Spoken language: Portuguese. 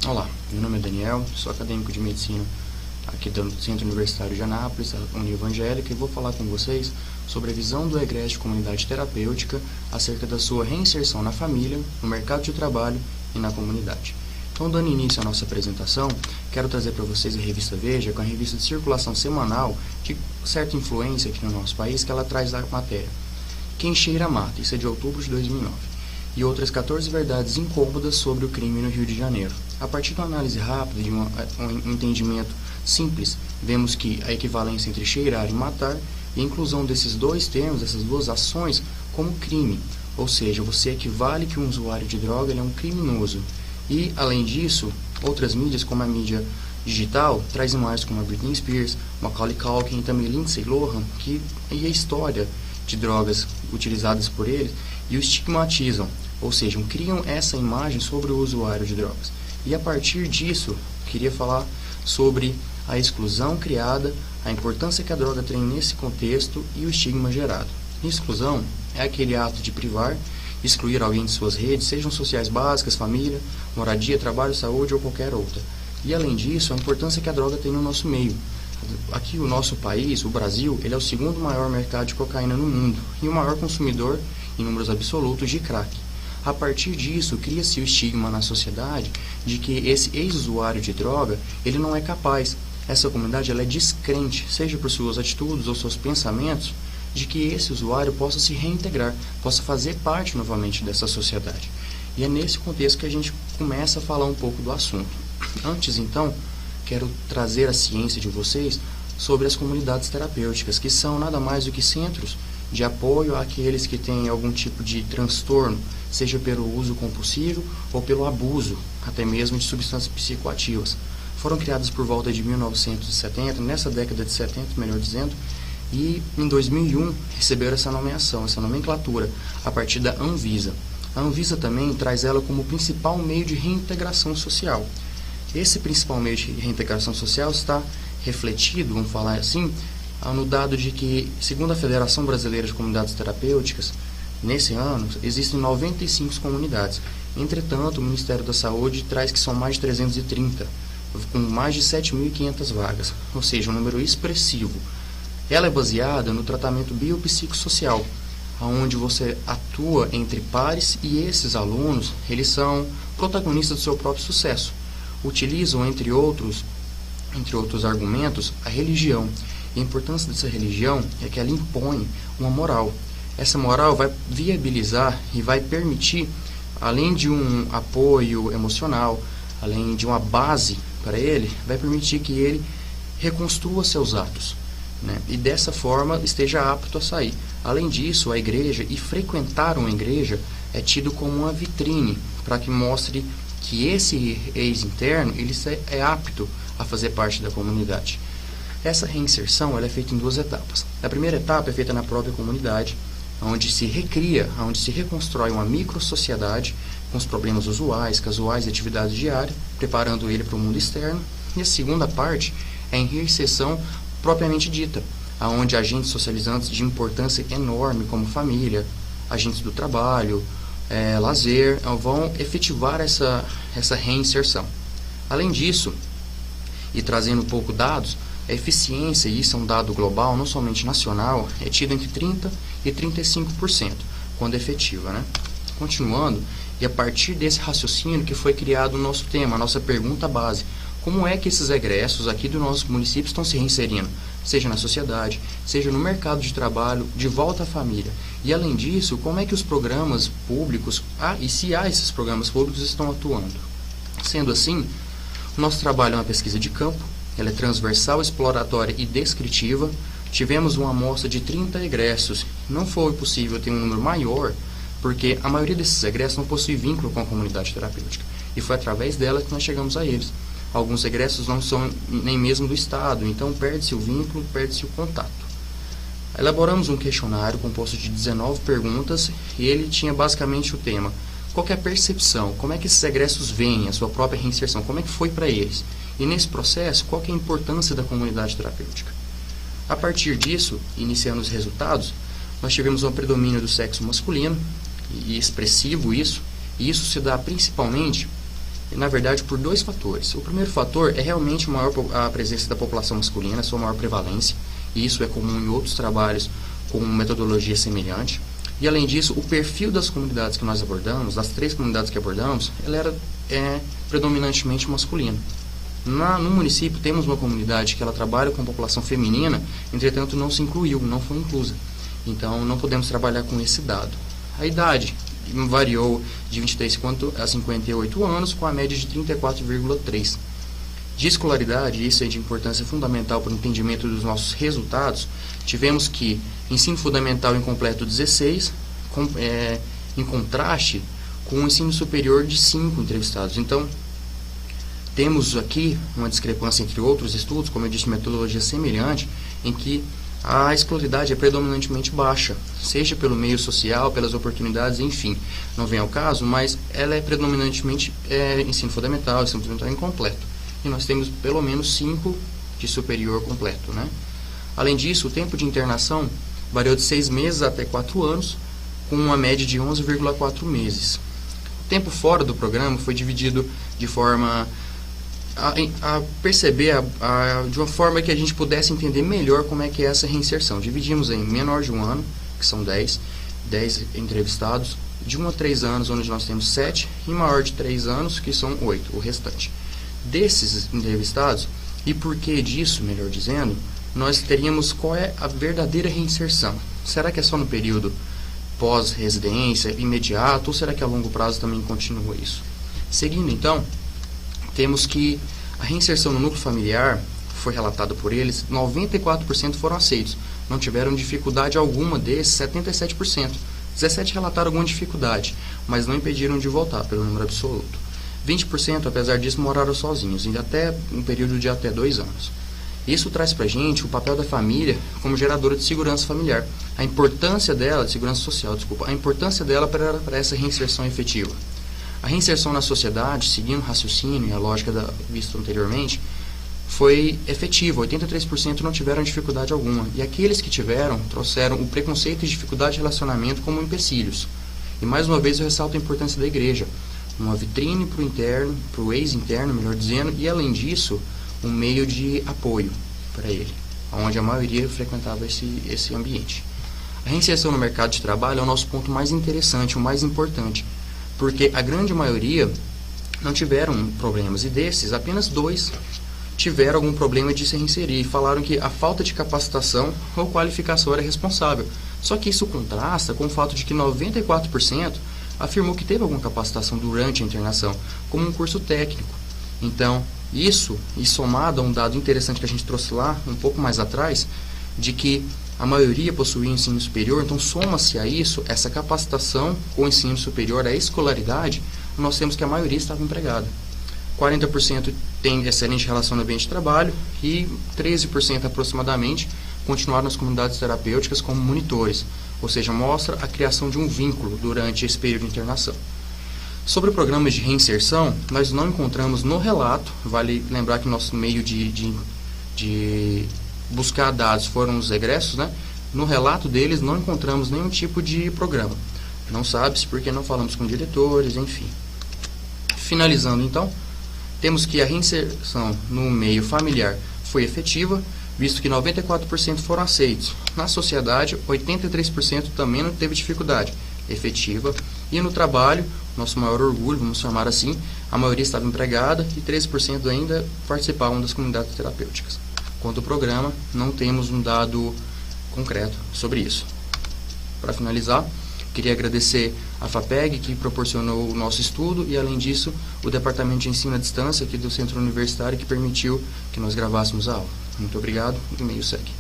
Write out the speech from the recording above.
Olá, meu nome é Daniel, sou acadêmico de medicina aqui do Centro Universitário de Anápolis, a União Evangélica, e vou falar com vocês sobre a visão do egresso de comunidade terapêutica acerca da sua reinserção na família, no mercado de trabalho e na comunidade. Então, dando início à nossa apresentação, quero trazer para vocês a revista Veja, com a revista de circulação semanal de certa influência aqui no nosso país, que ela traz a matéria Quem Cheira Mata, isso é de outubro de 2009. E outras 14 verdades incômodas sobre o crime no Rio de Janeiro. A partir de uma análise rápida, de um entendimento simples, vemos que a equivalência entre cheirar e matar e a inclusão desses dois termos, dessas duas ações, como crime. Ou seja, você equivale que um usuário de droga ele é um criminoso. E, além disso, outras mídias, como a mídia digital, traz imagens como a Britney Spears, Macaulay Culkin e também Lindsay Lohan, e a história de drogas utilizadas por eles e o estigmatizam, ou seja, criam essa imagem sobre o usuário de drogas. E a partir disso, queria falar sobre a exclusão criada, a importância que a droga tem nesse contexto e o estigma gerado. Exclusão é aquele ato de privar, excluir alguém de suas redes, sejam sociais básicas, família, moradia, trabalho, saúde ou qualquer outra. E além disso, a importância que a droga tem no nosso meio. Aqui o nosso país, o Brasil, ele é o segundo maior mercado de cocaína no mundo e o maior consumidor, em números absolutos, de crack. A partir disso, cria-se o estigma na sociedade de que esse ex-usuário de droga, ele não é capaz. Essa comunidade ela é descrente, seja por suas atitudes ou seus pensamentos, de que esse usuário possa se reintegrar, possa fazer parte novamente dessa sociedade. E é nesse contexto que a gente começa a falar um pouco do assunto. Antes, então, quero trazer a ciência de vocês sobre as comunidades terapêuticas, que são nada mais do que centros de apoio àqueles que têm algum tipo de transtorno, seja pelo uso compulsivo ou pelo abuso, até mesmo de substâncias psicoativas. Foram criadas por volta de 1970, nessa década de 70, melhor dizendo, e em 2001 receberam essa nomeação, essa nomenclatura, a partir da Anvisa. A Anvisa também traz ela como principal meio de reintegração social. Esse principal meio de reintegração social está refletido, vamos falar assim, no dado de que, segundo a Federação Brasileira de Comunidades Terapêuticas, nesse ano existem 95 comunidades. Entretanto, o Ministério da Saúde traz que são mais de 330, com mais de 7.500 vagas, ou seja, um número expressivo. Ela é baseada no tratamento biopsicossocial, onde você atua entre pares e esses alunos, eles são protagonistas do seu próprio sucesso. Utilizam, entre outros argumentos, a religião. E a importância dessa religião é que ela impõe uma moral. Essa moral vai viabilizar e vai permitir, além de um apoio emocional, além de uma base para ele, vai permitir que ele reconstrua seus atos, né? E dessa forma esteja apto a sair. Além disso, a igreja e frequentar uma igreja é tido como uma vitrine para que mostre que esse ex-interno ele é apto a fazer parte da comunidade. Essa reinserção ela é feita em duas etapas. A primeira etapa é feita na própria comunidade, onde se recria, onde se reconstrói uma microsociedade com os problemas usuais, casuais e atividades diárias, preparando ele para o mundo externo. E a segunda parte é a reinserção propriamente dita, onde agentes socializantes de importância enorme, como família, agentes do trabalho, lazer, vão efetivar essa reinserção. Além disso, e trazendo um pouco dados, a eficiência, e isso é um dado global, não somente nacional, é tida entre 30% e 35%, quando efetiva, né? Continuando, e a partir desse raciocínio que foi criado o nosso tema, a nossa pergunta base, como é que esses egressos aqui do nosso município estão se reinserindo, seja na sociedade, seja no mercado de trabalho, de volta à família. E além disso, como é que os programas públicos, e se há esses programas públicos, estão atuando. Sendo assim, o nosso trabalho é uma pesquisa de campo, ela é transversal, exploratória e descritiva. Tivemos uma amostra de 30 egressos. Não foi possível ter um número maior, porque a maioria desses egressos não possui vínculo com a comunidade terapêutica. E foi através dela que nós chegamos a eles. Alguns egressos não são nem mesmo do Estado, então perde-se o vínculo, perde-se o contato. Elaboramos um questionário composto de 19 perguntas e ele tinha basicamente o tema: qual que é a percepção, como é que esses egressos veem a sua própria reinserção, como é que foi para eles? E nesse processo, qual que é a importância da comunidade terapêutica? A partir disso, iniciando os resultados, nós tivemos um predomínio do sexo masculino, e expressivo isso, e isso se dá principalmente na verdade, por dois fatores. O primeiro fator é realmente a presença da população masculina, a sua maior prevalência, e isso é comum em outros trabalhos com metodologia semelhante. E, além disso, o perfil das comunidades que nós abordamos, das 3 comunidades que abordamos, ela é predominantemente masculino. No município temos uma comunidade que ela trabalha com população feminina, entretanto não se incluiu, não foi inclusa. Então não podemos trabalhar com esse dado. A idade variou de 23 a 58 anos, com a média de 34,3. De escolaridade, isso é de importância fundamental para o entendimento dos nossos resultados, tivemos que ensino fundamental incompleto 16, em contraste com o ensino superior de 5 entrevistados. Então, temos aqui uma discrepância entre outros estudos, como eu disse, metodologia semelhante, em que a escolaridade é predominantemente baixa, seja pelo meio social, pelas oportunidades, enfim, não vem ao caso, mas ela é predominantemente ensino fundamental incompleto. E nós temos pelo menos 5 de superior completo, né? Além disso, o tempo de internação variou de 6 meses até 4 anos, com uma média de 11,4 meses. O tempo fora do programa foi dividido de forma a perceber de uma forma que a gente pudesse entender melhor como é que é essa reinserção. Dividimos em menor de 1 ano, que são 10 entrevistados, de 1 a 3 anos, onde nós temos 7, e maior de 3 anos, que são 8, o restante. Desses entrevistados, e por que disso, melhor dizendo, nós teríamos qual é a verdadeira reinserção. Será que é só no período pós-residência, imediato, ou será que a longo prazo também continua isso? Seguindo, então, temos que a reinserção no núcleo familiar foi relatada por eles, 94% foram aceitos, não tiveram dificuldade alguma desses, 77%. 17% relataram alguma dificuldade, mas não impediram de voltar, pelo número absoluto. 20%, apesar disso, moraram sozinhos, em até um período de até 2 anos. Isso traz para a gente o papel da família como geradora de segurança familiar, a importância dela, de segurança social, a importância dela para essa reinserção efetiva. A reinserção na sociedade, seguindo o raciocínio e a lógica vista anteriormente, foi efetiva. 83% não tiveram dificuldade alguma. E aqueles que tiveram, trouxeram o preconceito e dificuldade de relacionamento como empecilhos. E mais uma vez eu ressalto a importância da igreja. Uma vitrine para o interno, para o ex-interno, melhor dizendo, e além disso, um meio de apoio para ele, onde a maioria frequentava esse ambiente. A reinserção no mercado de trabalho é o nosso ponto mais interessante, o mais importante, porque a grande maioria não tiveram problemas, e desses, apenas 2 tiveram algum problema de se reinserir, e falaram que a falta de capacitação ou qualificação era responsável. Só que isso contrasta com o fato de que 94% afirmou que teve alguma capacitação durante a internação, como um curso técnico. Então, isso, e somado a um dado interessante que a gente trouxe lá, um pouco mais atrás, de que a maioria possuía ensino superior, então soma-se a isso, essa capacitação com o ensino superior, a escolaridade, nós temos que a maioria estava empregada. 40% tem excelente relação no ambiente de trabalho e 13% aproximadamente continuaram nas comunidades terapêuticas como monitores, ou seja, mostra a criação de um vínculo durante esse período de internação. Sobre programas de reinserção, nós não encontramos no relato, vale lembrar que nosso meio de buscar dados foram os egressos, né? No relato deles não encontramos nenhum tipo de programa. Não sabe-se porque não falamos com diretores, enfim. Finalizando então, temos que a reinserção no meio familiar foi efetiva, visto que 94% foram aceitos. Na sociedade, 83% também não teve dificuldade efetiva. E no trabalho, nosso maior orgulho, vamos chamar assim, a maioria estava empregada e 13% ainda participavam das comunidades terapêuticas. Quanto ao programa, não temos um dado concreto sobre isso. Para finalizar, queria agradecer a FAPEG, que proporcionou o nosso estudo, e além disso, o Departamento de Ensino à Distância aqui do Centro Universitário, que permitiu que nós gravássemos a aula. Muito obrigado, e o e-mail segue.